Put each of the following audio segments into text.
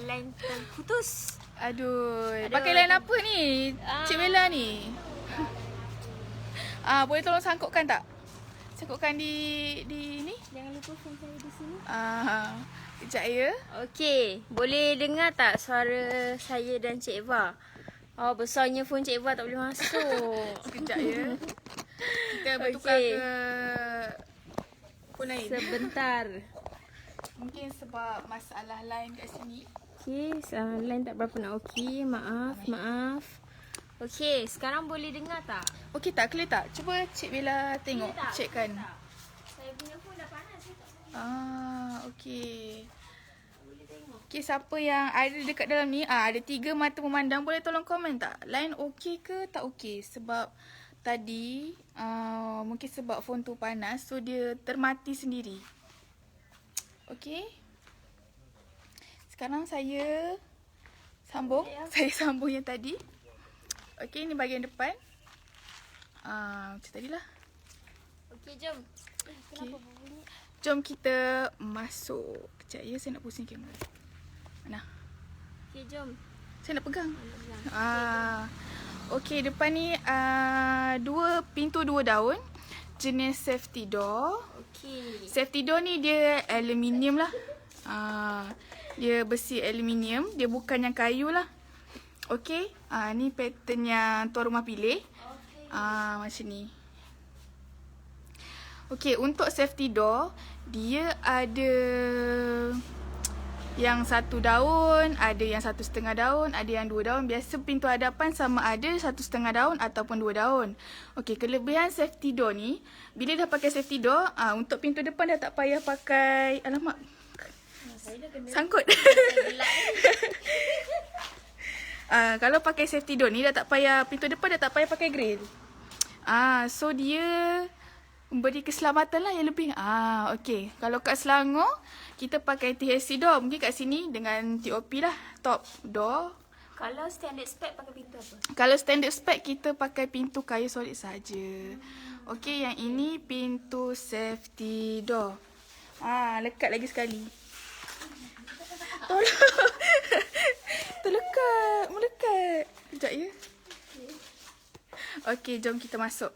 line terputus. Aduh, pakai line apa ni? Cik Bella ni. Boleh tolong sangkutkan tak? Sangkutkan di ni. Jangan lupa phone saya di sini. Kejap ya. Okey, boleh dengar tak suara saya dan Cik Eva? Oh, besarnya phone Cik Eva tak boleh masuk. Sekejap ya. Kita bertukar Okey. ke phone lain. Sebentar. Mungkin sebab masalah line kat sini. Okey, line tak berapa nak okey. Maaf. Okey, sekarang boleh dengar tak? Okey tak? Clear tak? Cuba Cik Bella tengok. Clear tak? Checkkan. Clear tak? Saya punya phone dah panas. Saya tak boleh. Okey. Tengok. Okey, siapa yang ada dekat dalam ni, ada 3 mata memandang, boleh tolong komen tak? Line okey ke tak okey? Sebab tadi, mungkin sebab phone tu panas, so dia termati sendiri. Okey. Sekarang saya sambung. Saya sambung yang tadi. Okey, ni bahagian depan. Macam tadilah. Okey, jom. Okey. Kenapa bunyi? Jom kita masuk. Kejap ya, saya nak pusing kamera. Mana? Okey, jom. Saya nak pegang. Mana bilang? Okey, depan ni pintu 2 daun. Jenis safety door. Okey. Safety door ni dia aluminium lah. Dia besi aluminium. Dia bukan yang kayu lah. Okey. Ni pattern yang tuan rumah pilih. Macam ni. Okey, untuk safety door, dia ada yang 1 daun, ada yang 1,5 daun, ada yang 2 daun. Biasa pintu hadapan sama ada 1,5 daun ataupun 2 daun. Okey, kelebihan safety door ni, bila dah pakai safety door, untuk pintu depan dah tak payah pakai, alamak, Saya dah kena sangkut. gelak ni. Kalau pakai safety door ni dah tak payah, pintu depan dah tak payah pakai grill. So dia memberi keselamatan lah yang lebih. Okey. Kalau kat Selangor, kita pakai THC door. Mungkin kat sini dengan TOP lah, top door. Kalau standard spec pakai pintu apa? Kalau standard spec, kita pakai pintu kayu solid saja. Okey, yang ini pintu safety door. Lekat lagi sekali. Tolong. Melekat. Sekejap ya. Okey, jom kita masuk.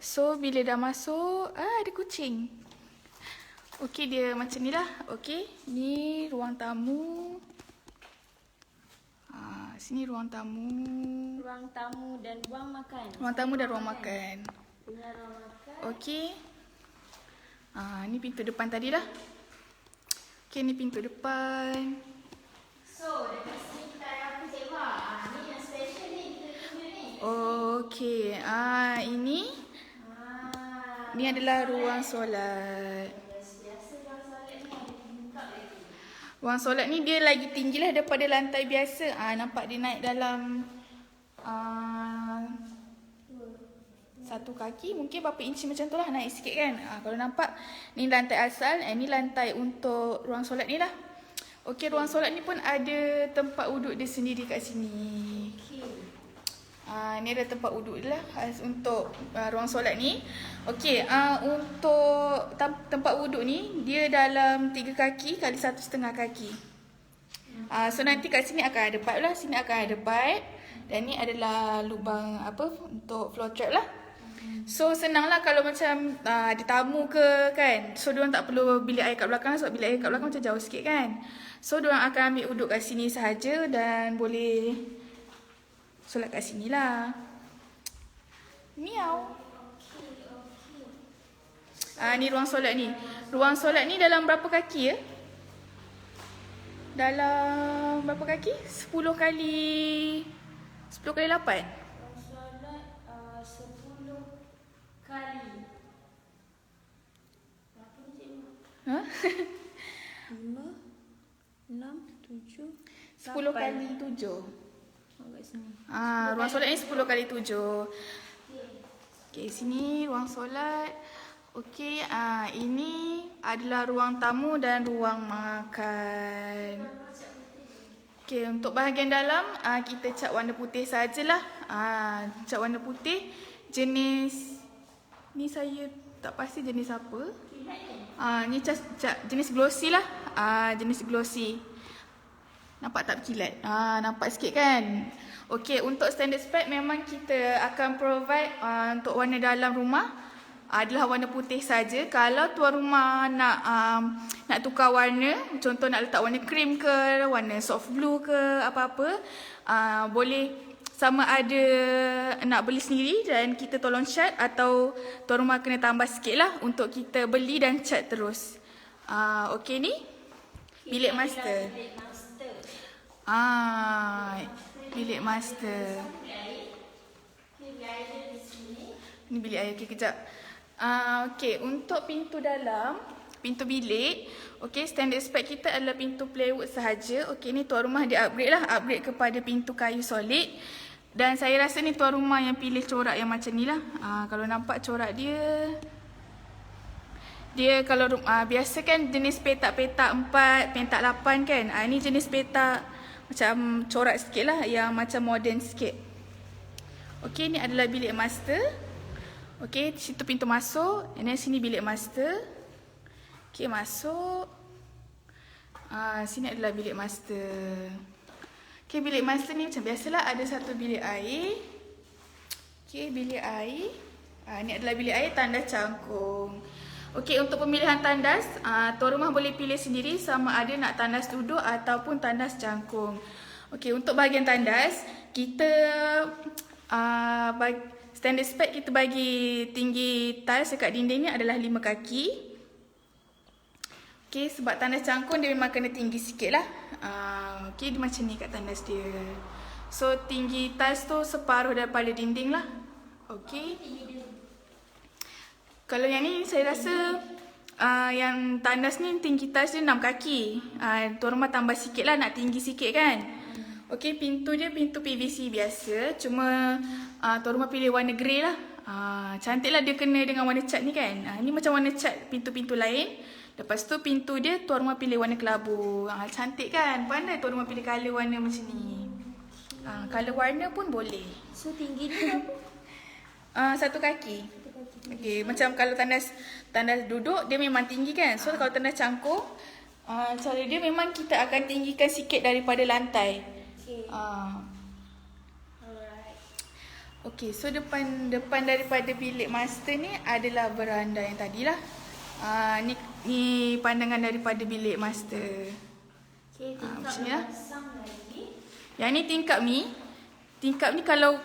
So bila dah masuk, ada kucing. Okey, dia macam ni lah. Okey, ni ruang tamu. Sini ruang tamu. Ruang tamu dan ruang makan. Ruang tamu dan ruang makan. Dengan ruang makan. Okey. Ni pintu depan tadi lah. Okey, ni pintu depan. So, dekat sini kita ada apa Cik Eva? Ni yang special ni kita guna ni. Okey, ini ni adalah ruang solat. Biasa ruang solat ni ada tingkap lagi. Ruang solat ni dia lagi tinggi lah daripada lantai biasa. Nampak dia naik dalam 1 kaki, mungkin berapa inci macam tu lah, naik sikit kan. Kalau nampak, ni lantai asal, ni lantai untuk ruang solat ni lah. Okey, ruang solat ni pun ada tempat wuduk dia sendiri kat sini. Ni ada tempat wuduk dia lah untuk ruang solat ni. Okey, untuk tempat wuduk ni, dia dalam 3 kaki kali 1,5 kaki. So nanti kat sini akan ada pipe lah, sini akan ada pipe. Dan ni adalah lubang untuk floor trap lah. So senang lah kalau macam ada tamu ke kan. So diorang tak perlu bilik air kat belakang sebab bilik air kat belakang macam jauh sikit kan. So diorang akan ambil duduk kat sini sahaja dan boleh solat kat sini lah. Miau. Ni ruang solat ni. Ruang solat ni dalam berapa kaki ya? Dalam berapa kaki? 10 kali 8. Ruang solat 10 kali. Berapa ni Cik Eva? 5, 6, 7, 10 kali 7. kat sini. Ruang solat ni 10 kali 7. Okey, sini ruang solat. Okey, ini adalah ruang tamu dan ruang makan. Okey, untuk bahagian dalam kita cat warna putih sajalah. Cat warna putih jenis Ni saya tak pasti jenis apa. Ni jenis glossy lah. Jenis glossy. Nampak tak berkilat? Nampak sikit kan? Okey, untuk standard spec memang kita akan provide untuk warna dalam rumah adalah warna putih saja. Kalau tuan rumah nak tukar warna, contoh nak letak warna cream ke, warna soft blue ke, apa-apa, boleh, sama ada nak beli sendiri dan kita tolong cat, atau tuan rumah kena tambah sikit lah untuk kita beli dan cat terus. Okey, ni bilik master. Bilik master. Ni bilik air. Okey, kejap. Okey, untuk pintu dalam, pintu bilik, okey, standard spec kita adalah pintu plywood sahaja. Okey, ni tuan rumah dia upgrade lah, upgrade kepada pintu kayu solid. Dan saya rasa ni tuan rumah yang pilih corak yang macam ni lah. Kalau nampak corak dia kalau biasa kan jenis petak-petak 4, petak 8 kan. Ni jenis petak macam corak sikit lah, yang macam modern sikit. Okey, ni adalah bilik master. Okey, situ pintu masuk. Dan sini bilik master. Okey, masuk. Sini adalah bilik master. Okey, bilik master ni macam biasalah, ada satu bilik air. Okey, bilik air. Ni adalah bilik air tandas cangkung. Okey, untuk pemilihan tandas, tuan rumah boleh pilih sendiri sama ada nak tandas duduk ataupun tandas cangkung. Okey, untuk bahagian tandas, kita standard spec kita bagi tinggi tiles dekat dinding ni adalah 5 kaki. Okey, sebab tandas cangkung dia memang kena tinggi sikit lah. Okey, dia macam ni kat tandas dia. So, tinggi tiles tu separuh daripada dinding lah. Okey. Kalau yang ni saya rasa yang tandas ni tinggi tiles dia 6 kaki. Tuan rumah tambah sikit lah, nak tinggi sikit kan. Okey, pintu dia pintu PVC biasa. Cuma tuan rumah pilih warna grey lah. Cantik lah dia kena dengan warna cat ni kan. Ni macam warna cat pintu-pintu lain. Lepas tu pintu dia tuan rumah pilih warna kelabu. Cantik kan? Pandai tuan rumah pilih colour warna macam ni. Colour warna pun boleh. So tinggi ni berapa? 1 kaki. Okey, macam kalau tandas duduk dia memang tinggi kan. So kalau tandas cangkung, cara dia memang kita akan tinggikan sikit daripada lantai. Okey. Alright. Okey, so depan daripada bilik master ni adalah veranda yang tadilah. Ni pandangan daripada bilik master. Okey, macam ni lah. lagi. Yang ni tingkap ni kalau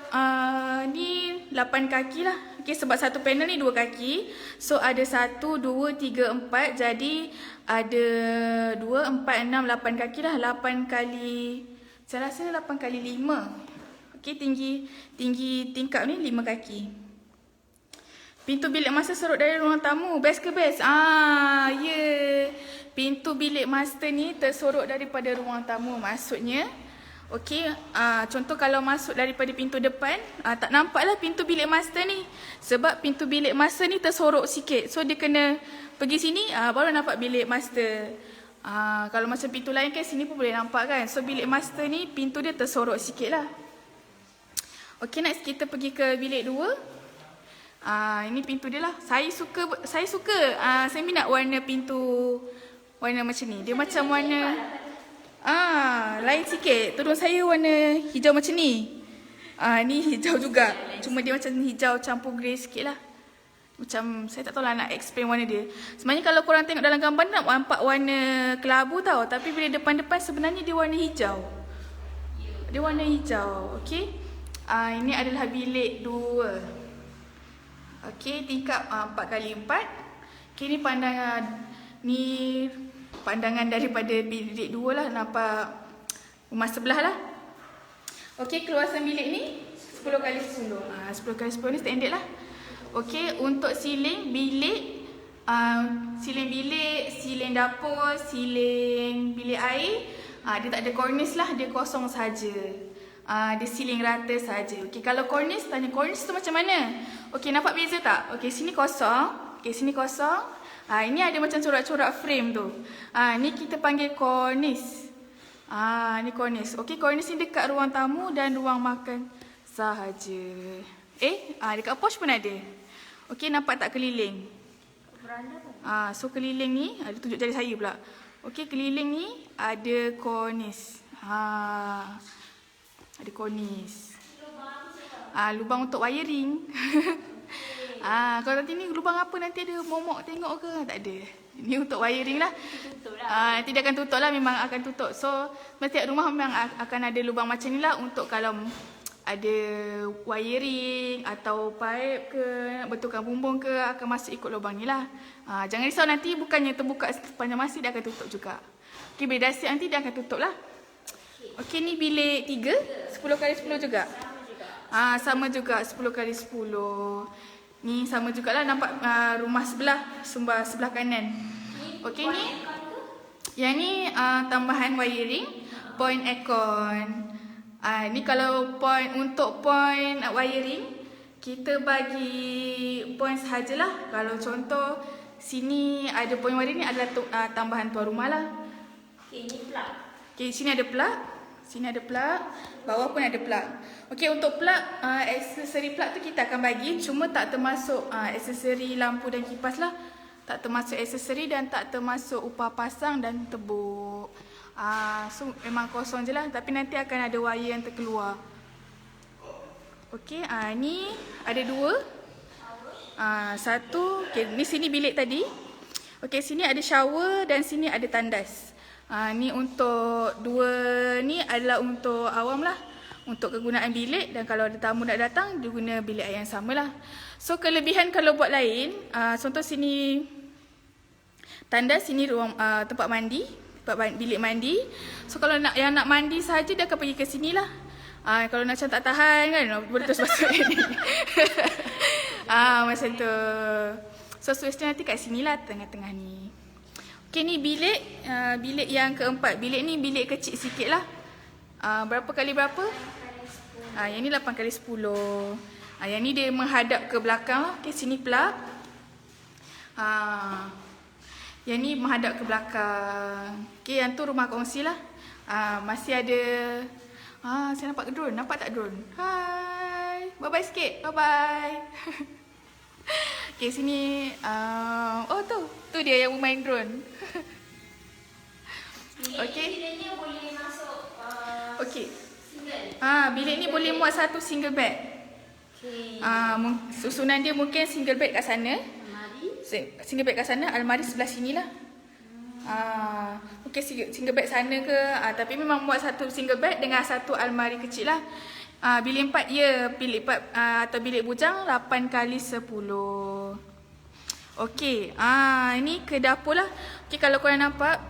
ni 8 kaki lah. Okey, sebab satu panel ni 2 kaki. So ada 1, 2, 3, 4. Jadi ada 2, 4, 6, 8 kaki lah. 8 kali, saya rasa 8 kali 5. Okey, tinggi tingkap ni 5 kaki. Pintu bilik master serut dari ruang tamu. Best ke best? Yeah. Pintu bilik master ni tersorot daripada ruang tamu. Maksudnya, okey, contoh kalau masuk daripada pintu depan, tak nampaklah pintu bilik master ni. Sebab pintu bilik master ni tersorok sikit. So dia kena pergi sini, baru nampak bilik master. Kalau macam pintu lain kan, sini pun boleh nampak kan. So bilik master ni, pintu dia tersorok sikit lah. Okey, next kita pergi ke bilik 2. Ini pintu dia lah. Saya suka. Saya minat warna pintu, warna macam ni. Dia macam warna lain sikit. Tudung saya warna hijau macam ni. Ni hijau juga. Cuma dia macam hijau campur grey sikit lah. Macam saya tak tahu lah nak explain warna dia. Sebenarnya kalau korang tengok dalam gambar nak nampak warna kelabu tau. Tapi bila depan-depan sebenarnya dia warna hijau. Dia warna hijau. Okey. Ini adalah bilik 2. Okey, tingkap 4x4. Okey, ni pandangan daripada bilik 2 lah. Nampak rumah sebelah lah. Okey, keluasan bilik ni 10x10. 10x10 ni standard lah. Okey, untuk siling bilik, siling dapur, siling bilik air, dia tak ada cornice lah, dia kosong saja. Dia siling rata saja. Okey, kalau cornice, tanya cornice tu macam mana? Okey, nampak beza tak? Okey, sini kosong. Okey, sini kosong. Ini ada macam corak-corak frame tu. Ni kita panggil cornice. Ni cornice. Okey, cornice ni dekat ruang tamu dan ruang makan sahaja. Dekat porch pun ada. Okey, nampak tak keliling? Beranda pun. So keliling ni, ada tunjuk jari saya pula. Okey, keliling ni ada kornis. Ada kornis. Lubang untuk wiring. Kalau nanti ni lubang apa, nanti ada momok tengok ke? Tak ada. Ini untuk wiring lah. Tidak akan tutup lah, memang akan tutup. So, setiap rumah memang akan ada lubang macam ni lah untuk kalau ada wiring atau pipe ke, betulkan bumbung ke, akan masuk ikut lubang ni lah. Jangan risau, nanti bukannya terbuka sepanjang masa, dia akan tutup juga. Okey, bila dah siap nanti dia akan tutup lah. Okey, ni bilik 3, 10x10 juga. Sama juga 10x10. Ni sama jugalah, nampak rumah sebelah, sebelah kanan. Okey, ni yang ni tambahan wiring, point aircon. Ni kalau untuk point wiring, kita bagi point sahajalah. Kalau contoh sini ada point wiring, ni adalah tambahan tuan rumah lah. Okey, ni plug. Okey, sini ada plug. Sini ada plug, bawah pun ada plug. Okey, untuk plug, aksesori plug tu kita akan bagi, cuma tak termasuk aksesori lampu dan kipas lah. Tak termasuk aksesori dan tak termasuk upah pasang dan tebuk. So memang kosong je lah, tapi nanti akan ada wire yang terkeluar. Okey, ni ada 2. Satu, okey, ni sini bilik tadi. Okey, sini ada shower dan sini ada tandas. Ni untuk 2 ni adalah untuk awam lah, untuk kegunaan bilik, dan kalau ada tamu nak datang, dia guna bilik yang sama lah. So kelebihan kalau buat lain, contoh sini tandas, sini ruang tempat mandi, bilik mandi. So kalau yang nak mandi sahaja, dia akan pergi ke sini lah. Kalau nak macam tak tahan kan, boleh terus masuk ni. Macam tu. So switch nanti kat sini lah, tengah-tengah ni. Okey, ni bilik yang keempat. Bilik ni bilik kecil sikit lah. Berapa kali berapa? Yang ni 8x10. Yang ni dia menghadap ke belakang lah. Okey, sini plug. Yang ni menghadap ke belakang. Okey, yang tu rumah kongsi lah. Masih ada. Saya nampak drone. Nampak tak drone? Hai. Bye-bye sikit. Bye-bye. Okey, sini. Tu dia yang bermain drone. Okey. Bilik ni boleh masuk Okey. single. Bilik ni boleh muat satu single bed. Okey. Susunan dia mungkin single bed kat sana. Almari. Single bed kat sana, almari sebelah sini lah. Okey, single bed sana ke, tapi memang muat satu single bed dengan satu almari kecil lah. Bilik 4 ya, bilik 4 atau bilik bujang 8x10. Okey, ini ke dapur lah. Okey, kalau korang nampak,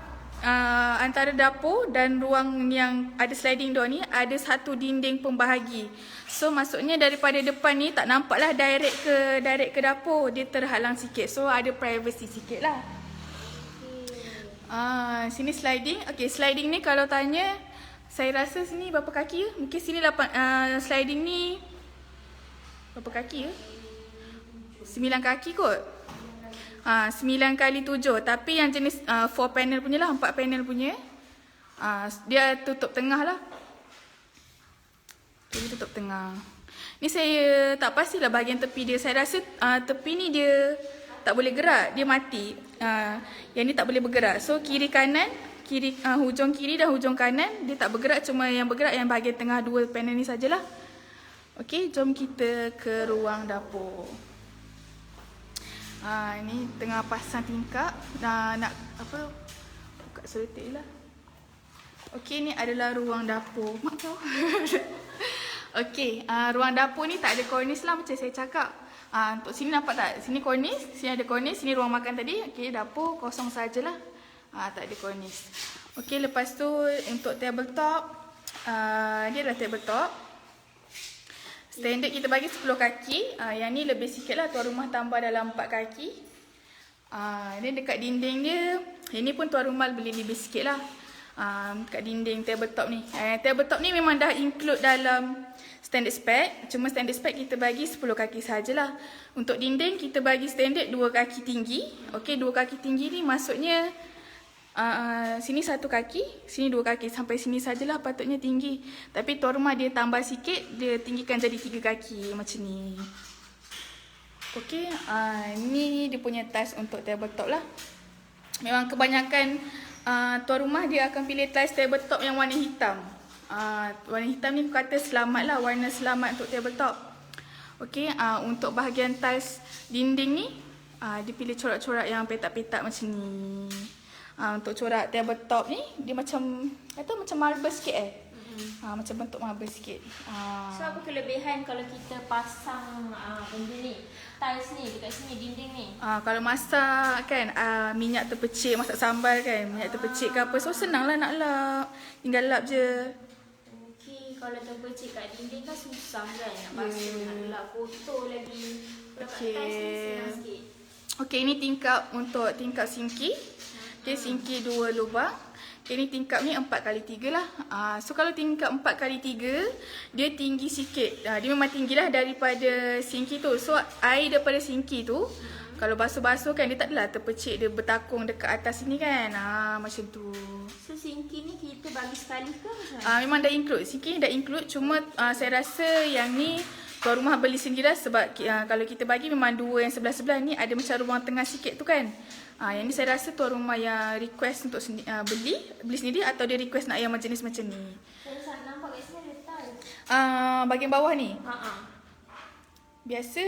antara dapur dan ruang yang ada sliding door ni ada satu dinding pembahagi. So maksudnya daripada depan ni tak nampak lah direct ke dapur, dia terhalang sikit. So ada privacy sikit lah. Sini sliding. Okey, sliding ni kalau tanya, saya rasa sini berapa kaki ya? Mungkin sini sliding ni berapa kaki ya? 9 kaki kot. 9x7. Tapi yang jenis 4 panel punya lah, 4 panel punya. Dia tutup tengah lah. Dia tutup tengah. Ni saya tak pastilah bahagian tepi dia. Saya rasa tepi ni dia tak boleh gerak, dia mati. Yang ni tak boleh bergerak. So kiri kanan, hujung kiri dan hujung kanan dia tak bergerak, cuma yang bergerak yang bahagian tengah 2 panel ni sajalah. Okey, jom kita ke ruang dapur. Ni tengah pasang tingkap. Nak apa? Buka seletik lah. Okey, ni adalah ruang dapur. Mak tahu. Okey, ruang dapur ni tak ada kornis lah macam saya cakap. Untuk sini nampak tak? Sini kornis, sini ada kornis, sini ruang makan tadi. Okey, dapur kosong sajalah. Tak ada kornis. Okey, lepas tu untuk tabletop, dia adalah tabletop. Standard kita bagi 10 kaki. Yang ni lebih sikit lah, tuan rumah tambah dalam 4 kaki. Dia dekat dinding dia, ini pun tuan rumah boleh lebih sikit lah. Dekat dinding tabletop ni. Tabletop ni memang dah include dalam standard spec. Cuma standard spec kita bagi 10 kaki sajalah. Untuk dinding kita bagi standard 2 kaki tinggi. Okey, 2 kaki tinggi ni maksudnya sini 1 kaki, sini 2 kaki, sampai sini sajalah patutnya tinggi. Tapi tuan rumah dia tambah sikit, dia tinggikan jadi 3 kaki macam ni. Okey, ni dia punya tiles untuk tabletop lah. Memang kebanyakan tuan rumah dia akan pilih tiles tabletop yang warna hitam. Warna hitam ni kata selamat lah, warna selamat untuk tabletop. Okey, untuk bahagian tiles dinding ni, dia pilih corak-corak yang petak-petak macam ni. Untuk corak tabletop ni, dia macam marble sikit macam bentuk marble sikit. So apa kelebihan kalau kita pasang benda ni, tiles ni dekat sini, dinding ni? Kalau masak kan, minyak terpecik, masak sambal kan, minyak terpecik ke apa, so senang lah nak lap. Tinggal lap je. Okey, kalau terpecik kat dinding kan susah kan nak basuh, nak lap, kotor lagi. Kalau kat tiles ni senang sikit. Okey, ini tingkap untuk tingkap sinki. Okey, sinki 2 lubang. Okay, ni tingkap ni 4x3 lah. So kalau tingkap 4x3, dia tinggi sikit. Dia memang tinggi lah daripada sinki tu. So air daripada sinki tu, kalau basuh-basuh kan, dia tak adalah terpecik, dia bertakung dekat atas sini kan. Macam tu. So sinki ni kita bagi sekali ke macam mana? Memang dah include. Sinki ni dah include. Cuma saya rasa yang ni tuan rumah beli sendiri lah. Sebab kalau kita bagi memang dua yang sebelah-sebelah ni ada macam ruang tengah sikit tu kan. Yang ni saya rasa tuan rumah yang request untuk beli sendiri, atau dia request nak yang jenis macam ni. Saya nampak kat sini ada tiles. Bahagian bawah ni. Biasa.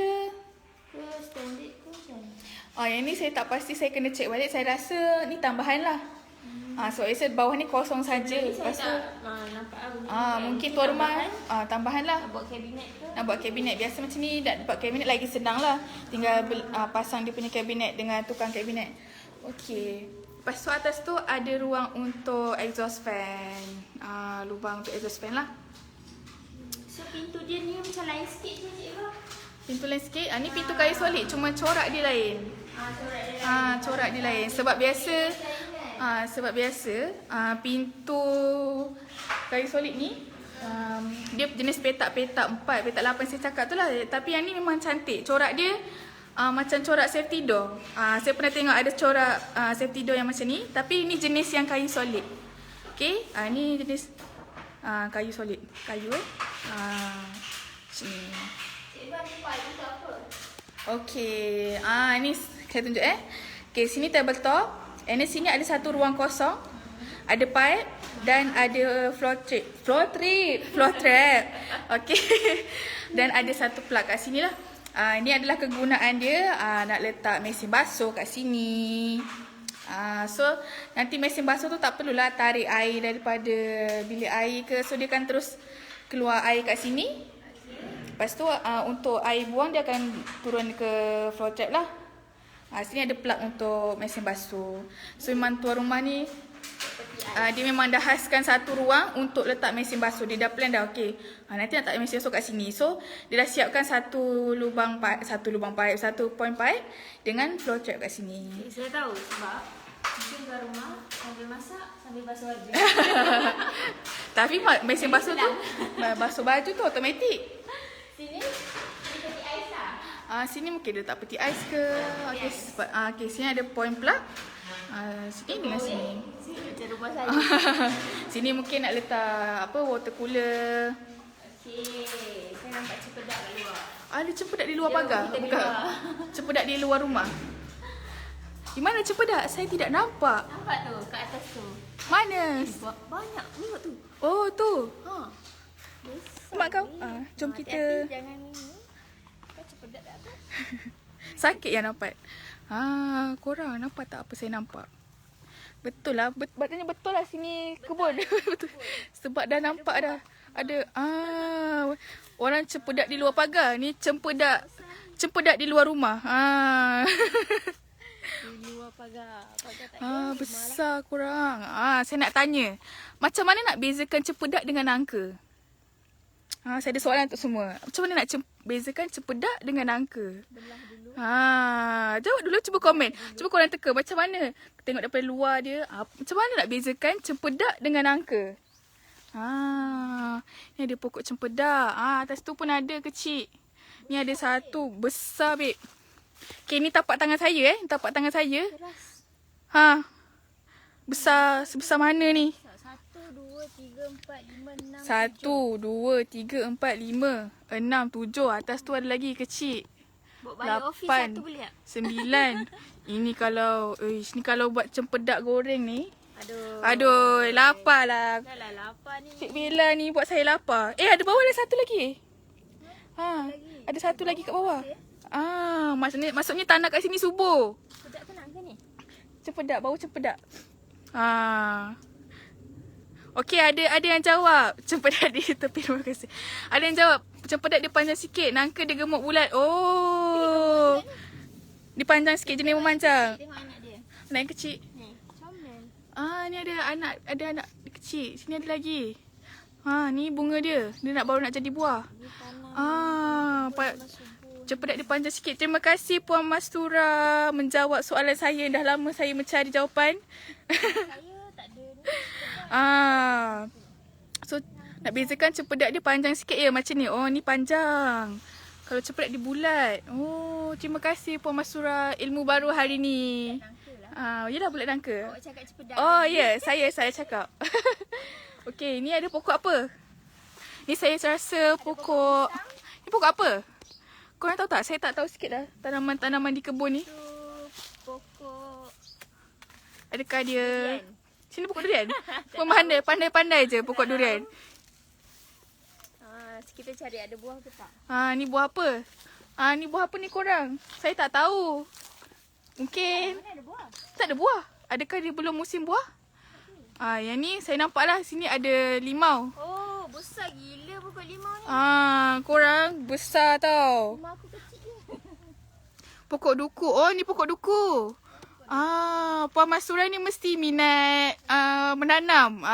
Ke standard ke macam mana? Yang ni saya tak pasti, saya kena check balik. Saya rasa ni tambahan lah. Sebab biasa bawah ni kosong saja. Lepas tu nampak mungkin tuan rumah tambahan lah. nak buat kabinet ke? Nak buat kabinet biasa macam ni, nak buat kabinet lagi senang lah. Tinggal pasang dia punya kabinet dengan tukang kabinet. Okey. Lepas tu atas tu ada ruang untuk exhaust fan. Lubang untuk exhaust fan lah. So pintu dia ni macam lain sikit je Cik Eva? Pintu lain sikit. Ni pintu kayu solid, cuma corak dia lain. Corak dia lain. Corak dia lain. Sebab biasa pintu kayu solid ni dia jenis petak-petak 4, petak 8 saya cakap tu lah. Tapi yang ni memang cantik. Corak dia macam corak safety door. Saya pernah tengok ada corak safety door yang macam ni. Tapi ni jenis yang kayu solid. Okay, ni jenis kayu solid. Kayu sini. Cik Eva ni pipe tu apa? Okay, ni saya tunjuk Okay, sini tabletop. And then sini ada satu ruang kosong. Ada pipe dan ada floor trap. Okay. Dan ada satu plug kat sini lah. Ini adalah kegunaan dia. Nak letak mesin basuh kat sini. So nanti mesin basuh tu tak perlulah tarik air daripada bilik air ke. So dia akan terus keluar air kat sini. Lepas tu untuk air buang dia akan turun ke floor trap lah. Sini ada plug untuk mesin basuh. So memang tuan rumah ni dia memang dah khaskan satu ruang untuk letak mesin basuh. Dia dah plan dah, okey. Nanti nak letak mesin basuh kat sini. So dia dah siapkan satu point pipe dengan floor trap kat sini. Saya tahu sebab mungkin tuan rumah sambil masak, sambil basuh baju. Tapi mesin basuh tu, basuh baju tu automatik. Sini peti ais lah. Sini mungkin dia letak peti ais ke. Okey, sini ada point plug. Sini dengan sini. Sini macam rumah saya. Sini mungkin nak letak water cooler. Okey, saya nampak cempedak kat luar. Ada cempedak di luar Jom, pagar? kita di Bukan. luar. Cempedak di luar rumah. Di mana cempedak? Saya tidak nampak. Nampak tu kat atas tu. Mana? Banyak tengok tu. Oh, tu. Besar Mak kau? ni. Jom kita. Hati-hati jangan ni. Kau cempedak kat atas. Sakit yang nampak. Korang nampak tak apa saya nampak? Betul lah. Batanya betul lah sini kebun. Betul. Sebab dah nampak dah. Ada orang cempedak di luar pagar. Ni cempedak di luar rumah. Di luar pagar. Pagar tak ada. Besar korang. Saya nak tanya. Macam mana nak bezakan cempedak dengan angka? Saya ada soalan untuk semua. Macam mana nak bezakan cempedak dengan angka? Belah dulu. Jawab dulu, cuba komen. Cuba korang teka macam mana. Tengok daripada luar dia. Macam mana nak bezakan cempedak dengan angka? Ni ada pokok cempedak. Atas tu pun ada kecil. Ni ada satu besar, babe. Okay, ni tapak tangan saya tapak tangan saya. Keras. Besar sebesar mana ni? 1, 2, 3, 4, 5, 6, 1, 2, 3, 4, 5, 6, 7. Atas tu ada lagi kecil. Bawa balik office 8, satu boleh tak? 9. Ini kalau buat cempedak goreng ni. Aduh. Aduh, lapar lah. Dah lah lapar ni. Cik Bella ni buat saya lapar. Ada bawah ada satu lagi. Ada satu lagi kat bawah. Maksudnya tanah kat sini subur. Sedap tenang ke ni? Cempedak, bau cempedak. Okey, ada yang jawab. Cempedak di tepi, terima kasih. Ada yang jawab. Cempedak dia panjang sikit, nangka dia gemuk bulat. Oh. Dia panjang sikit, jenis memanjang. Tengok anak dia. Anak yang kecil. Ni, comel. Ni ada anak kecil. Sini ada lagi. Ni bunga dia. Dia baru nak jadi buah. Dia tanam. Cempedak dia panjang sikit. Terima kasih Puan Mastura menjawab soalan saya. Dah lama saya mencari jawapan. Saya tak ada ni. So nak bezakan cempedak dia panjang sikit ya macam ni. Oh, ni panjang. Kalau cempedak dia bulat. Oh, terima kasih Puan Mastura, ilmu baru hari ni. Yelah, bulat nangka. Awak cakap cepedak. Oh, ya, saya cakap. Okey, ni ada pokok apa? Ni saya rasa pokok. Ni pokok apa? Korang tahu tak? Saya tak tahu sikit dah tanaman-tanaman di kebun ni. Itu pokok Adakah dia durian. Sini pokok durian? Pandai-pandai je pokok durian. Kita cari ada buah ke tak? Ni buah apa? Ni buah apa ni korang? Saya tak tahu. Mungkin Mana ada buah? tak ada buah. Adakah dia belum musim buah? Yang ni saya nampak lah sini ada limau. Oh, besar gila pokok limau ni. Korang besar tau. Rumah aku kecil je. Pokok duku. Oh, ni pokok duku. Puan Mastura ni mesti minat menanam.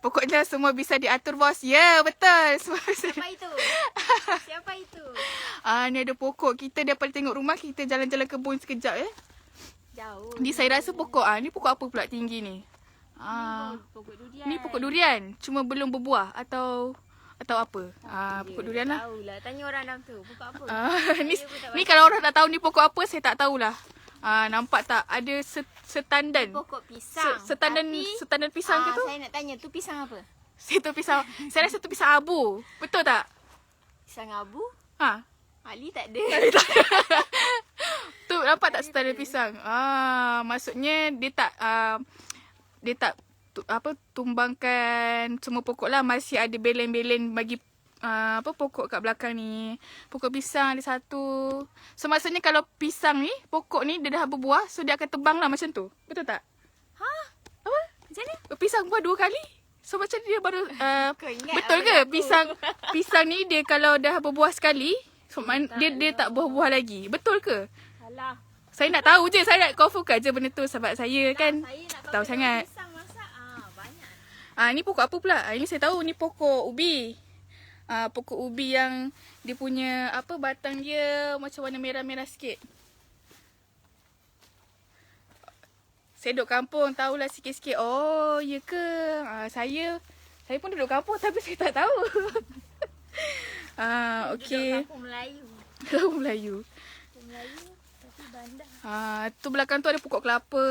Pokoknya semua bisa diatur, bos. Ya, betul. Semua bisa. Siapa itu? Siapa itu? Ni ada pokok. Kita daripada tengok rumah, kita jalan-jalan kebun sekejap Jauh. Ni saya rasa pokok. Ni pokok apa pula tinggi ni? Pokok durian. Ni pokok durian. Cuma belum berbuah atau apa? Pokok durian lah. Tahulah. Tanya orang dalam tu. Pokok apa? Ni kalau orang tak tahu ni pokok apa, saya tak tahulah. Nampak tak? Ada setandan. Pokok pisang. Setandan pisang ke tu? Saya nak tanya, tu pisang apa? Itu pisang. Saya rasa tu pisang abu. Betul tak? Pisang abu? Ali tak ada. Tu nampak tak setandan pisang? Maksudnya dia tak tumbangkan semua pokok lah. Masih ada belen-belen bagi pokok kat belakang ni. Pokok pisang ada satu. So maksudnya kalau pisang ni, pokok ni dia dah berbuah, so dia akan tebang lah macam tu. Betul tak? Apa? Macam ni? Pisang buah 2 kali. So macam dia baru Kau ingat betul apa ke? aku? Pisang ni dia kalau dah berbuah sekali, so dia tak buah-buah lagi. Betul ke? Alah. Saya nak tahu je, saya nak confirm je benda tu sebab saya kan Saya nak tahu sangat. Pisang masak. Banyak. Ni pokok apa pula? Ini saya tahu ni pokok ubi. Pokok ubi yang dia punya batang dia macam warna merah-merah sikit. Saya duduk kampung, tahulah sikit-sikit. Oh, ya ke? Saya pun duduk kampung tapi saya tak tahu. Okey. Duduk kampung Melayu. Kampung Melayu. Kampung Melayu tapi bandar. Tu belakang tu ada pokok kelapa.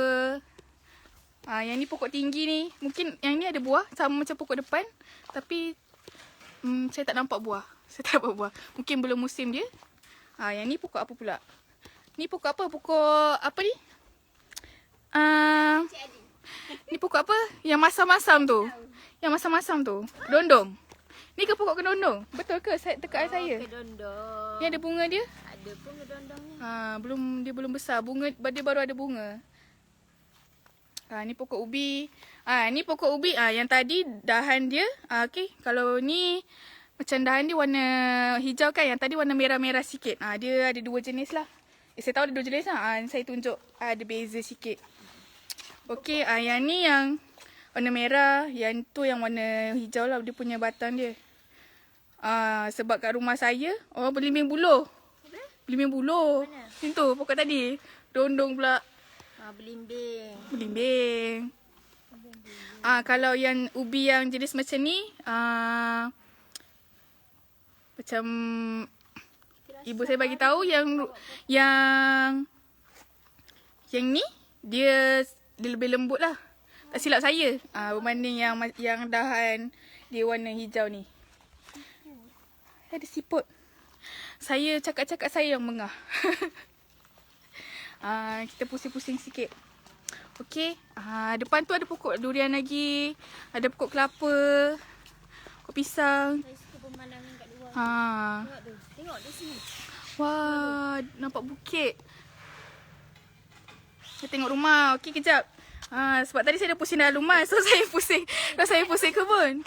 Yang ni pokok tinggi ni. Mungkin yang ni ada buah sama macam pokok depan. Tapi saya tak nampak buah. Mungkin belum musim dia. Yang ni pokok apa pula? Ni pokok apa? Pokok apa ni? Ni pokok apa? Yang masam-masam tu. Yang masam-masam tu. Dondong. Ni ke pokok kedondong? Betul ke? Dekat saya. Kedondong. Ni ada bunga dia? Ada pun kedondong ni. Dia belum besar. Dia baru ada bunga. Ni pokok ubi. Ni pokok ubi. Yang tadi dahan dia. Okey. Kalau ni macam dahan dia warna hijau kan. Yang tadi warna merah-merah sikit. Dia ada 2 jenis lah. Saya tahu ada 2 jenis lah. Saya tunjuk. Ada beza sikit. Okey. Yang ni yang warna merah. Yang tu yang warna hijau lah. Dia punya batang dia. Sebab kat rumah saya. Belimbing buluh. Belimbing buluh. Yang tu pokok tadi. Dondong pula. Belimbing. Kalau yang ubi yang jenis macam ni, macam ibu saya bagi tahu yang ni dia lebih lembut lah. Tak silap saya. Berbanding yang dahan dia warna hijau ni. Ada siput. Saya cakap-cakap saya yang mengah. Kita pusing-pusing sikit. Okey. Depan tu ada pokok durian lagi. Ada pokok kelapa. Pokok pisang. Saya suka pemandangan kat luar. Ha. Tengok tu. Tengok di sini. Wah, nampak bukit. Saya tengok rumah. Okey, kejap. Sebab tadi saya dah pusing dalam rumah. So, saya pusing. Saya pusing kebun.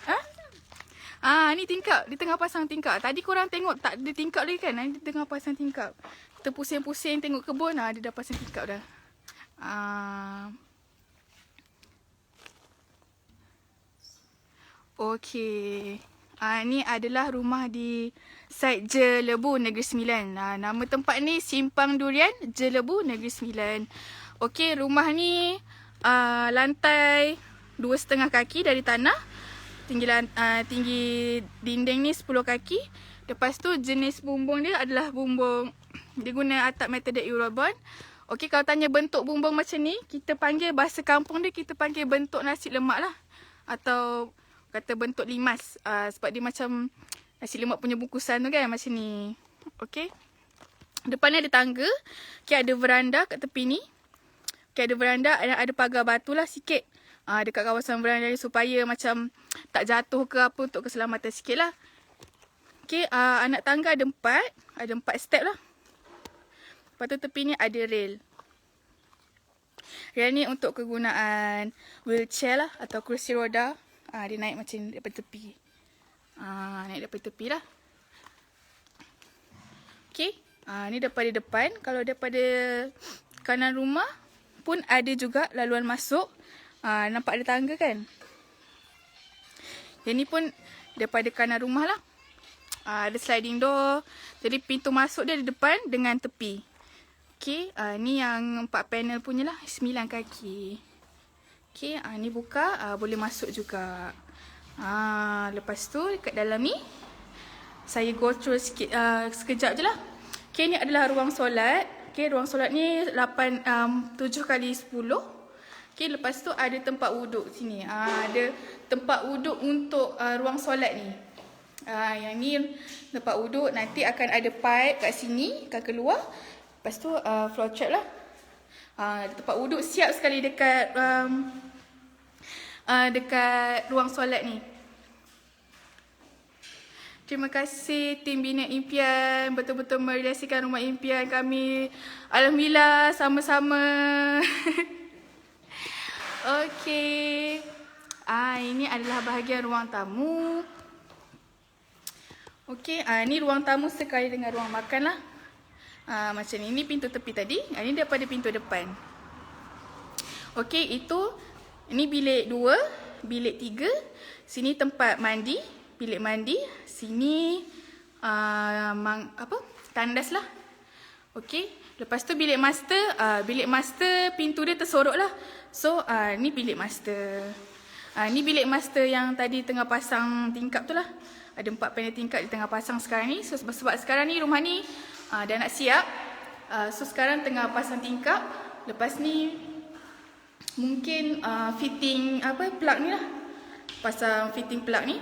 Ni tingkap. Dia tengah pasang tingkap. Tadi korang tengok tak ada tingkap lagi kan? Dia tengah pasang tingkap. Kita pusing-pusing tengok kebun. Dia dah pasang tingkap dah. Okey. Ni adalah rumah di site Jelebu Negeri Sembilan. Nama tempat ni Simpang Durian Jelebu Negeri Sembilan. Okey, rumah ni lantai 2,5 kaki dari tanah. Tinggi dinding ni 10 kaki. Lepas tu jenis bumbung dia adalah bumbung, dia guna atap metode Eurobond. Okey, kalau tanya bentuk bumbung macam ni, kita panggil, bahasa kampung dia kita panggil bentuk nasi lemak lah. Atau kata bentuk limas. Sebab dia macam nasi lemak punya bungkusan tu kan, macam ni. Okey. Depan ni ada tangga. Okey, ada veranda kat tepi ni. Okey, ada veranda, ada pagar batu lah sikit. Dekat kawasan veranda ni supaya macam tak jatuh ke apa, untuk keselamatan sikit lah. Okey, anak tangga ada 4. Ada 4 step lah. Lepas tu tepi ni ada rail. Rail ni untuk kegunaan wheelchair lah atau kerusi roda. Dia naik macam ni daripada tepi. Naik daripada tepi lah. Okey, ni daripada depan. Kalau daripada kanan rumah pun ada juga laluan masuk. Nampak ada tangga kan? Yang ni pun daripada kanan rumah lah. Ada sliding door. Jadi pintu masuk dia di depan dengan tepi. Okey, ni yang 4 panel punya lah, 9 kaki. Okey, ni buka, boleh masuk juga. Lepas tu dekat dalam ni saya go through sikit, sekejap je lah. Okey, ni adalah ruang solat. Okey, ruang solat ni 7x10. Okey, lepas tu ada tempat wuduk sini. Ada tempat wuduk untuk ruang solat ni. Yang ni tempat wuduk, nanti akan ada pipe kat sini, akan keluar. Lepas tu floor trap lah. Tempat wuduk siap sekali dekat dekat ruang solat ni. Terima kasih tim Bina Impian, betul-betul merealisasikan rumah impian kami. Alhamdulillah, sama-sama. Okey. Ini adalah bahagian ruang tamu. Okey, ni ruang tamu sekali dengan ruang makan lah. Macam ni. Ini pintu tepi tadi. Ini daripada pintu depan. Okey, ini bilik 2, bilik 3. Sini tempat mandi, bilik mandi. Sini tandas lah. Okey, lepas tu bilik master. Bilik master pintu dia tersorok lah. So, ni bilik master. Ni bilik master yang tadi tengah pasang tingkap tu lah. Ada 4 panel tingkap di tengah pasang sekarang ni. So, sebab sekarang ni rumah ni dah nak siap. So, sekarang tengah pasang tingkap. Lepas ni mungkin fitting plug ni lah. Pasang fitting plug ni.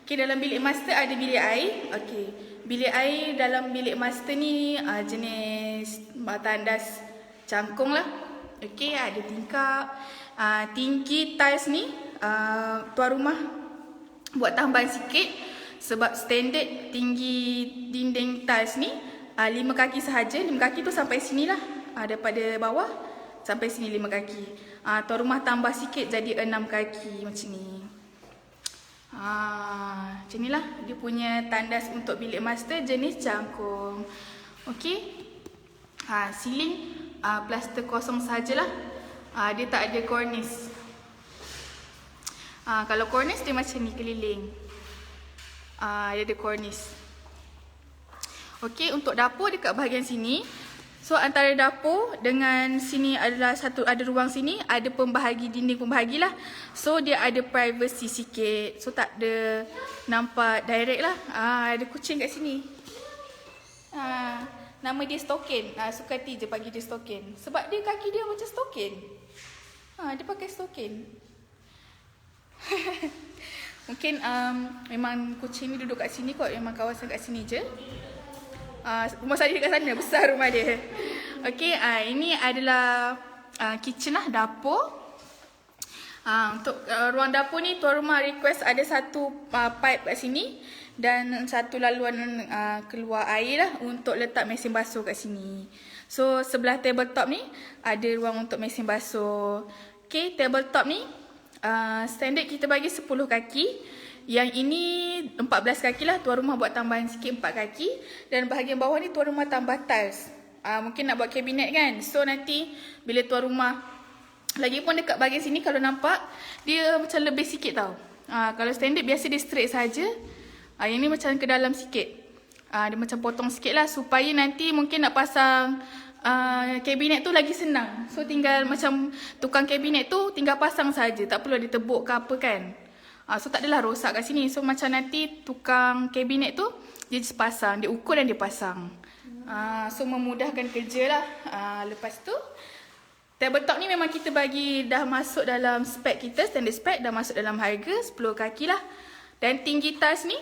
Okey, dalam bilik master ada bilik air. Okey, bilik air dalam bilik master ni jenis tandas cangkung lah. Okey, ada tingkap. Tinggi tiles ni tuan rumah buat tambahan sikit. Sebab standard tinggi dinding tiles ni 5 kaki sahaja. 5 kaki tu sampai sini lah. Daripada bawah sampai sini 5 kaki. Tuan rumah tambah sikit jadi 6 kaki macam ni. Macam ni lah. Dia punya tandas untuk bilik master jenis cangkung. Okey. Ceiling plaster kosong sahajalah. Dia tak ada cornice. Kalau cornice dia macam ni keliling. Dia ada cornice. Okey, untuk dapur dekat bahagian sini. So, antara dapur dengan sini adalah ada ruang sini. Ada pembahagi, dinding pembahagi lah. So, dia ada privacy sikit. So, tak ada nampak direct lah. Ada kucing kat sini. Nama dia stokin. Suka hati je bagi dia stokin. Sebab dia kaki dia macam stokin. Dia pakai stokin. Mungkin memang kucing ni duduk kat sini kot. Memang kawasan kat sini je. Rumah saya dekat sana, besar rumah dia. Okey, ini adalah kitchen lah, dapur. Untuk ruang dapur ni tuan rumah request ada satu pipe kat sini dan satu laluan keluar air lah untuk letak mesin basuh kat sini. So sebelah tabletop ni ada ruang untuk mesin basuh. Okey, tabletop ni standard kita bagi 10 kaki. Yang ini 14 kaki lah, tuan rumah buat tambahan sikit 4 kaki. Dan bahagian bawah ni tuan rumah tambah tiles. Mungkin nak buat kabinet kan. So nanti bila tuan rumah, lagipun dekat bahagian sini kalau nampak dia macam lebih sikit tau. Kalau standard biasa dia straight saja. Yang ni macam ke dalam sikit. Dia macam potong sikit lah supaya nanti mungkin nak pasang kabinet tu lagi senang. So tinggal macam tukang kabinet tu tinggal pasang saja, tak perlu ditebuk ke apa kan. So tak adalah rosak kat sini. So macam nanti tukang kabinet tu dia just pasang, dia ukur dan dia pasang. So memudahkan kerja lah. Lepas tu tabletop ni memang kita bagi dah masuk dalam spek kita, standard spek dah masuk dalam harga 10 kaki lah. Dan tinggi tiles ni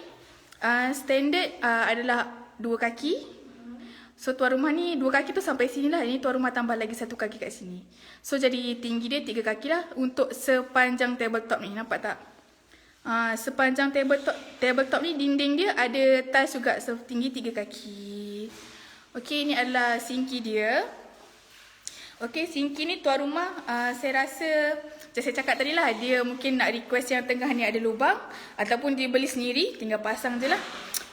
standard adalah 2 kaki. So tuan rumah ni 2 kaki tu sampai sini lah. Ini tuan rumah tambah lagi 1 kaki kat sini. So jadi tinggi dia 3 kaki lah untuk sepanjang tabletop ni. Nampak tak? Sepanjang tabletop ni dinding dia ada tiles juga setinggi 3 kaki. Okey, ini adalah sinki dia. Okey, sinki ni tuan rumah saya rasa macam saya cakap tadi lah, dia mungkin nak request yang tengah ni ada lubang ataupun dia beli sendiri, tinggal pasang je lah.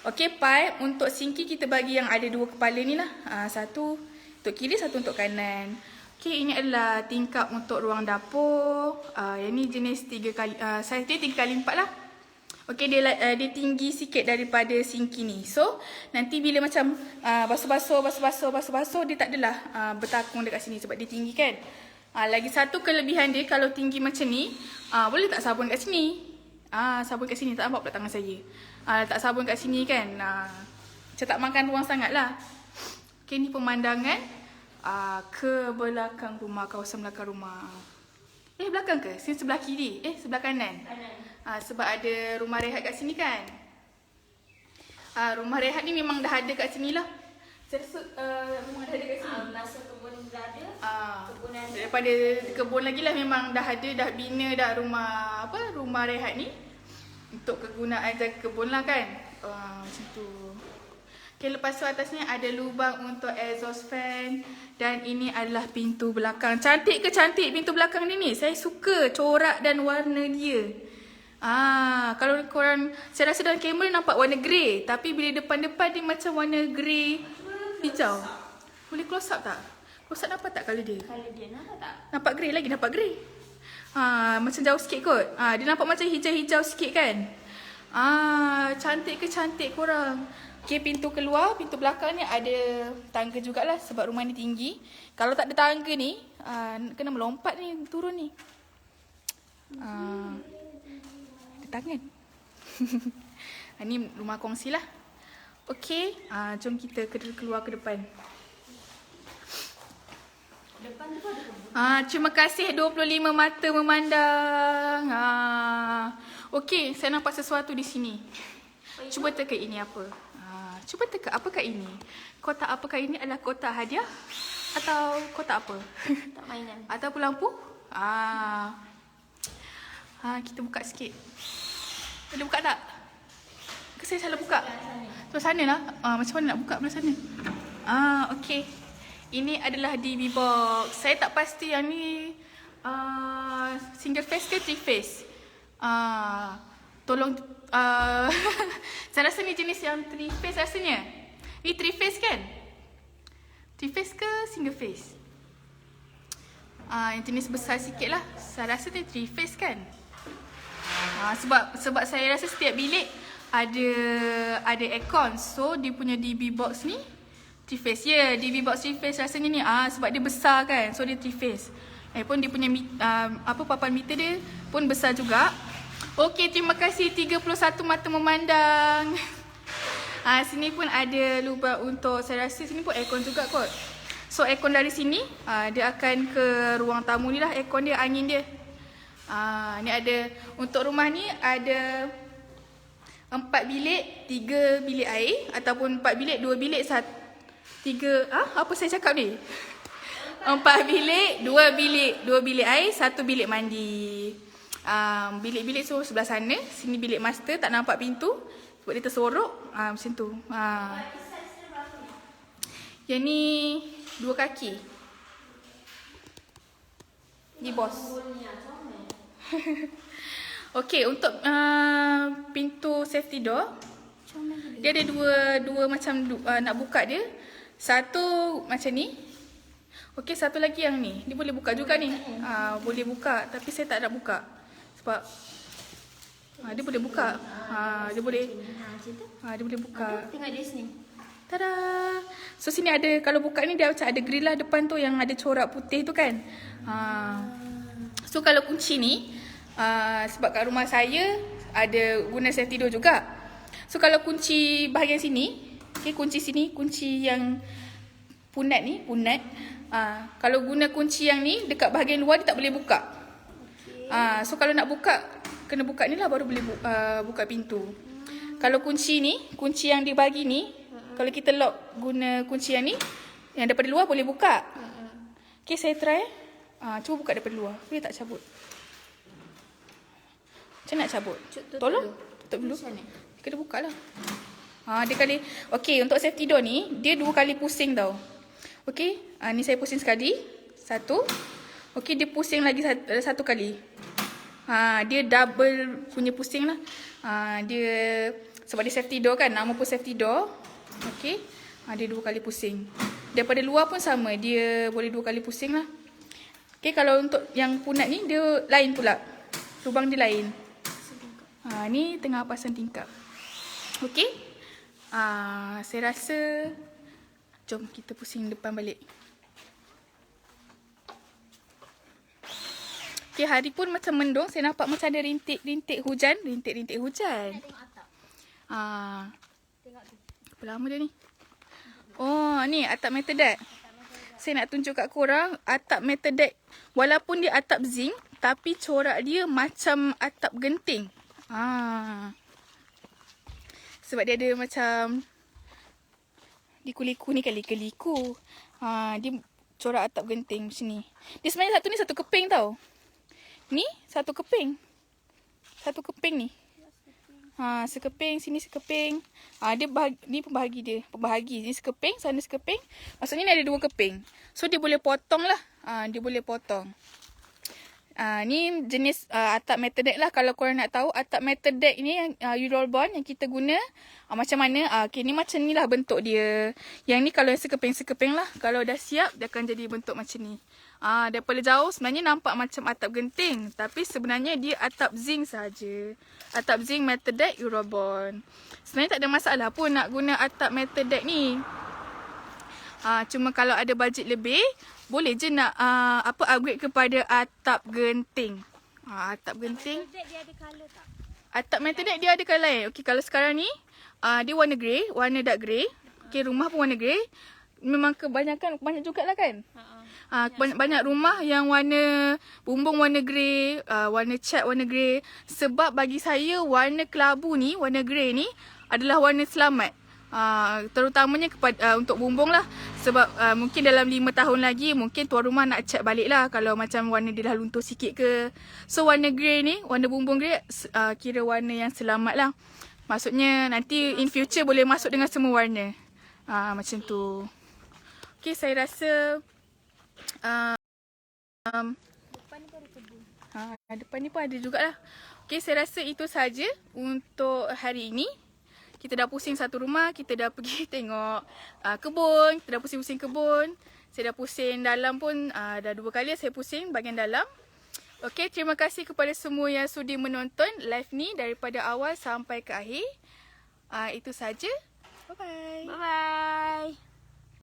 Okey, pipe untuk sinki kita bagi yang ada 2 kepala ni lah. Satu untuk kiri, satu untuk kanan. Okey, ini adalah tingkap untuk ruang dapur. Yang ni jenis 3 kali, saiz dia 3x4 lah. Okey, dia tinggi sikit daripada sinki ni. So, nanti bila macam basuh-basuh, dia tak adalah bertakung dekat sini sebab dia tinggi kan. Lagi satu kelebihan dia, kalau tinggi macam ni, boleh tak sabun kat sini. Sabun kat sini, tak nampak pula tangan saya. Letak sabun kat sini kan. Macam tak makan ruang sangat lah. Okey, ni pemandangan ke belakang rumah, kawasan belakang rumah. Belakang ke? Sini sebelah kiri. Sebelah kanan. Sebab ada rumah rehat kat sini kan. Rumah rehat ni memang dah ada kat sini lah. Saya rasa rumah dah ada kat sini. Masa kebun dah ada. Kebun ada. Daripada kebun lagi lah memang dah ada, dah bina dah rumah rehat ni. Untuk kegunaan jaga kebun lah kan. Macam tu. Okay, lepas tu atasnya ada lubang untuk exhaust fan. Dan ini adalah pintu belakang. Cantik ke cantik pintu belakang ni? Saya suka corak dan warna dia. Kalau korang, saya rasa dalam kamera nampak warna grey. Tapi bila depan-depan dia macam warna grey hijau. Boleh close up tak? Close up nampak tak colour dia? Colour dia nampak tak? Nampak grey lagi, nampak grey. Macam jauh sikit kot. Dia nampak macam hijau-hijau sikit kan? Cantik ke cantik korang? Okay, pintu keluar, pintu belakang ni ada tangga jugalah sebab rumah ni tinggi. Kalau tak ada tangga ni, kena melompat ni, turun ni. Ada tangan. Ni rumah kongsi lah. Okay, jom kita keluar ke depan. Depan tu ada kebun. Terima kasih 25 mata memandang. Okay, saya nampak sesuatu di sini. Cuba teka ini apa? Cuba teka apakah ini? Kotak apakah ini adalah kotak hadiah? Atau kotak apa? Tak mainan. Ataupun lampu? Kita buka sikit. Ada buka tak? Ke saya salah buka? Sebelah sana lah. Macam mana nak buka belah sana? Okay. Ini adalah DB box. Saya tak pasti yang ni single face ke three face. Tolong saya rasa ni jenis yang three face rasanya. Ni three face kan? Three face ke single face? Yang jenis besar sikit lah. Saya rasa ni three face kan? Sebab saya rasa setiap bilik ada aircon. So dia punya DB box ni three face. DB box three face rasanya ni. Sebab dia besar kan. So dia three face. Pun dia punya papan meter dia pun besar juga. Okey, terima kasih 31 mata memandang. Sini pun ada lubang untuk, saya rasa sini pun aircon juga kot. So aircon dari sini dia akan ke ruang tamu ni lah. Aircon dia, angin dia. Ni ada, untuk rumah ni ada 4 bilik, 3 bilik air. Ataupun 4 bilik, 2 bilik, Apa saya cakap ni? 4 bilik, 2 bilik air, 1 bilik mandi. Bilik-bilik so sebelah sana. Sini bilik master, tak nampak pintu sebab dia tersorok. Macam tu. Yang ni 2 kaki. Ni bos. Okey, untuk pintu safety door, dia ada dua macam nak buka dia. Satu macam ni. Okey, satu lagi yang ni. Dia boleh buka juga ni. Boleh buka, tapi saya tak nak buka. Sebab dia boleh buka. Dia boleh buka. Tengok dia sini. Tada. So sini ada, kalau buka ni dia macam ada grill lah depan tu yang ada corak putih tu kan. So kalau kunci ni, sebab kat rumah saya ada guna safety door juga. So kalau kunci bahagian sini, okay, kunci sini, kunci yang punat ni, kalau guna kunci yang ni dekat bahagian luar dia tak boleh buka. So kalau nak buka, kena buka ni lah baru boleh buka pintu. Kalau kunci ni, kunci yang dia bagi ni, kalau kita lock guna kunci yang ni, yang daripada luar boleh buka. Okay, saya try. Cuba buka daripada luar. Boleh tak cabut? Macam nak cabut? Tolong tutup dulu. Kena buka lah. Dia kali. Okay, untuk safety door ni, dia 2 kali pusing tau. Okay, ni saya pusing sekali. 1. Okay, dia pusing lagi 1 kali. Dia double punya pusing lah. Dia, sebab dia safety door kan, nama pun safety door. Okay, dia 2 kali pusing. Daripada luar pun sama, dia boleh 2 kali pusing lah. Okay, kalau untuk yang punat ni, dia lain pula. Lubang dia lain. Ni tengah pasang tingkap. Okay, saya rasa jom kita pusing depan balik. Okay, hari pun macam mendung. Saya nampak macam ada rintik-rintik hujan. Rintik-rintik hujan. Tengok atap. Tengok tu. Berapa lama dia ni? Oh, ni atap metal deck. Saya nak tunjuk kat korang atap metal deck. Walaupun dia atap zinc, tapi corak dia macam atap genting. Sebab dia ada macam liku-liku ni kan, liku-liku. Dia corak atap genting macam ni. Dia sebenarnya satu keping tau. Ni satu keping. Satu keping ni. Sekeping, sini sekeping. Dia ni pembahagi. Ni sekeping, sana sekeping. Maksudnya ni ada 2 keping. So dia boleh potong lah. Dia boleh potong. Ni jenis atap metal deck lah. Kalau korang nak tahu atap metal deck ni yang Eurobond yang kita guna macam mana. Okay, ni macam ni lah bentuk dia. Yang ni kalau yang sekeping-sekeping lah. Kalau dah siap dia akan jadi bentuk macam ni. Daripada jauh sebenarnya nampak macam atap genting, tapi sebenarnya dia atap zinc saja. Atap zinc metal deck Eurobond. Sebenarnya tak ada masalah pun nak guna atap metal deck ni. Cuma kalau ada bajet lebih, boleh je nak upgrade kepada atap genting. Atap genting. Metal deck dia ada colour tak? Atap metal deck dia ada colour lain. Okey, kalau sekarang ni dia warna grey, warna dark grey. Okey, rumah pun warna grey. Memang kebanyakan banyak jugalah kan? Banyak rumah yang warna bumbung warna grey, warna cat warna grey. Sebab bagi saya warna kelabu ni, warna grey ni adalah warna selamat. Terutamanya kepada untuk bumbung lah. Sebab mungkin dalam 5 tahun lagi mungkin tuan rumah nak cat balik lah kalau macam warna dia dah luntur sikit ke. So warna grey ni, warna bumbung grey kira warna yang selamat lah. Maksudnya nanti in future boleh masuk dengan semua warna. Macam tu. Okay, saya rasa Depan ni pun ada kebun. depan ni pun ada jugalah. Okay, saya rasa itu saja untuk hari ini. Kita dah pusing satu rumah, kita dah pergi tengok kebun, kita dah pusing-pusing kebun. Saya dah pusing dalam pun, dah 2 kali saya pusing bahagian dalam. Okay, terima kasih kepada semua yang sudi menonton live ni daripada awal sampai ke akhir. Itu saja. Bye-bye. Bye-bye.